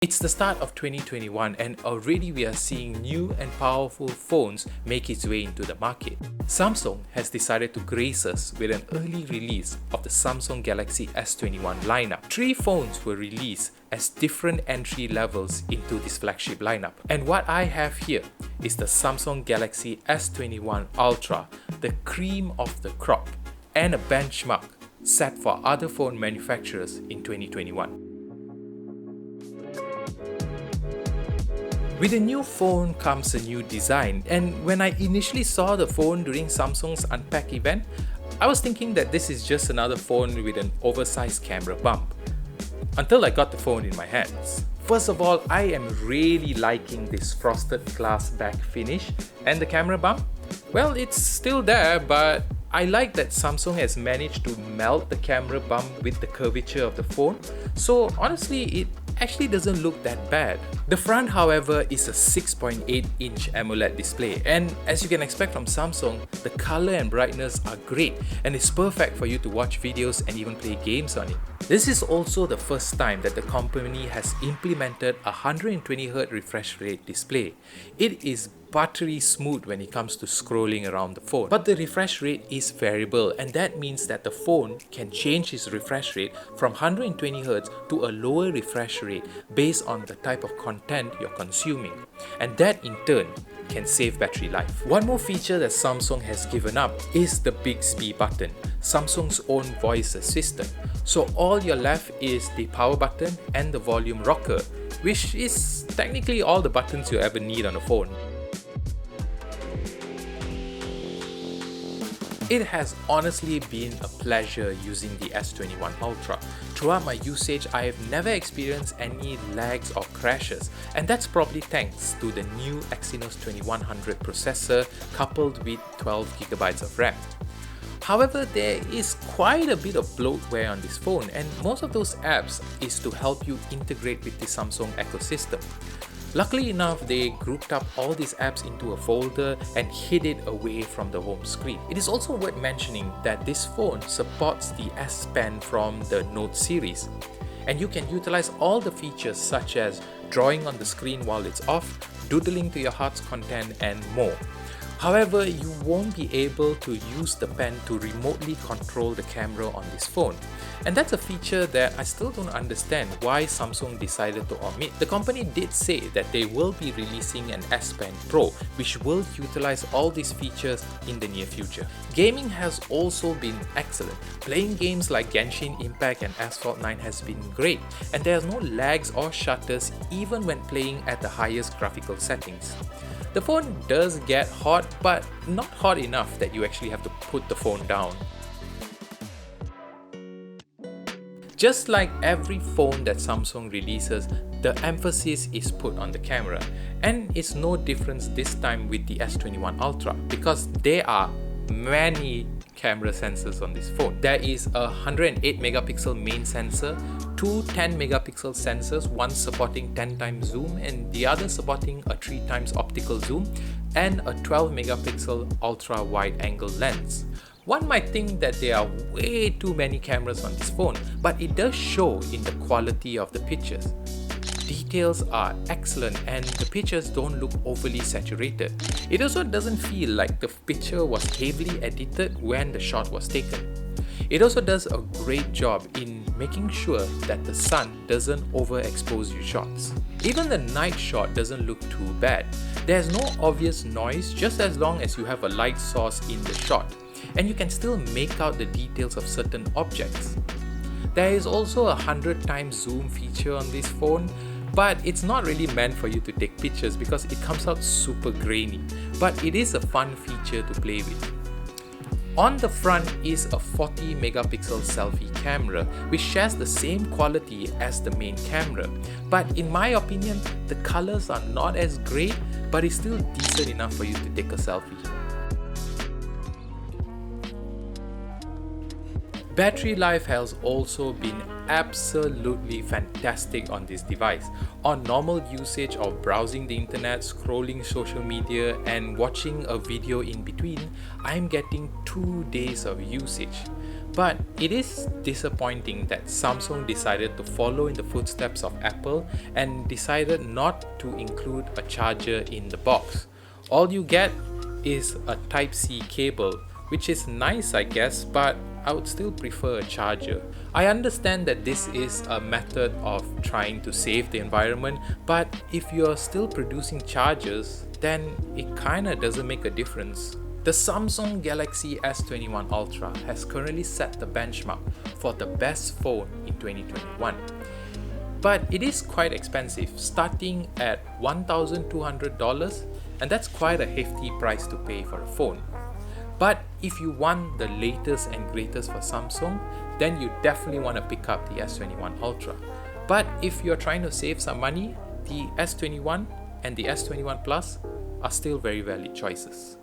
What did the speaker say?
It's the start of 2021 and already we are seeing new and powerful phones make its way into the market. Samsung has decided to grace us with an early release of the Samsung Galaxy S21 lineup. 3 phones were released as different entry levels into this flagship lineup. And what I have here is the Samsung Galaxy S21 Ultra, the cream of the crop and a benchmark set for other phone manufacturers in 2021. With a new phone comes a new design, and when I initially saw the phone during Samsung's Unpack event, I was thinking that this is just another phone with an oversized camera bump. Until I got the phone in my hands. First of all, I am really liking this frosted glass back finish, and the camera bump? Well, it's still there, but I like that Samsung has managed to melt the camera bump with the curvature of the phone, so honestly it actually doesn't look that bad. The front, however, is a 6.8-inch AMOLED display, and as you can expect from Samsung, the color and brightness are great and it's perfect for you to watch videos and even play games on it. This is also the first time that the company has implemented a 120Hz refresh rate display. It is buttery smooth when it comes to scrolling around the phone. But the refresh rate is variable, and that means that the phone can change its refresh rate from 120Hz to a lower refresh rate based on the type of content you're consuming. And that in turn can save battery life. One more feature that Samsung has given up is the Bixby button, Samsung's own voice assistant. So all you're left is the power button and the volume rocker, which is technically all the buttons you ever need on a phone. It has honestly been a pleasure using the S21 Ultra. Throughout my usage, I have never experienced any lags or crashes, and that's probably thanks to the new Exynos 2100 processor coupled with 12GB of RAM. However, there is quite a bit of bloatware on this phone, and most of those apps is to help you integrate with the Samsung ecosystem. Luckily enough, they grouped up all these apps into a folder and hid it away from the home screen. It is also worth mentioning that this phone supports the S Pen from the Note series, and you can utilize all the features such as drawing on the screen while it's off, doodling to your heart's content, and more. However, you won't be able to use the pen to remotely control the camera on this phone. And that's a feature that I still don't understand why Samsung decided to omit. The company did say that they will be releasing an S Pen Pro, which will utilize all these features in the near future. Gaming has also been excellent. Playing games like Genshin Impact and Asphalt 9 has been great, and there's no lags or shutters even when playing at the highest graphical settings. The phone does get hot, but not hot enough that you actually have to put the phone down. Just like every phone that Samsung releases, the emphasis is put on the camera, and it's no difference this time with the S21 Ultra because there are many camera sensors on this phone. There is a 108MP main sensor, 2 10MP sensors, one supporting 10x zoom and the other supporting a 3x optical zoom, and a 12MP ultra wide angle lens. One might think that there are way too many cameras on this phone, but it does show in the quality of the pictures. Details are excellent and the pictures don't look overly saturated. It also doesn't feel like the picture was heavily edited when the shot was taken. It also does a great job in making sure that the sun doesn't overexpose your shots. Even the night shot doesn't look too bad. There's no obvious noise just as long as you have a light source in the shot, and you can still make out the details of certain objects. There is also a 100x zoom feature on this phone, but it's not really meant for you to take pictures because it comes out super grainy, but it is a fun feature to play with. On the front is a 40MP selfie camera, which shares the same quality as the main camera, but in my opinion, the colors are not as great, but it's still decent enough for you to take a selfie. Battery life has also been absolutely fantastic on this device. On normal usage of browsing the internet, scrolling social media and watching a video in between, I'm getting 2 days of usage. But it is disappointing that Samsung decided to follow in the footsteps of Apple and decided not to include a charger in the box. All you get is a Type-C cable, which is nice I guess, but I would still prefer a charger. I understand that this is a method of trying to save the environment, but if you're still producing chargers, then it kinda doesn't make a difference. The Samsung Galaxy S21 Ultra has currently set the benchmark for the best phone in 2021. But it is quite expensive, starting at $1,200, and that's quite a hefty price to pay for a phone. But if you want the latest and greatest for Samsung, then you definitely want to pick up the S21 Ultra. But if you're trying to save some money, the S21 and the S21 Plus are still very valid choices.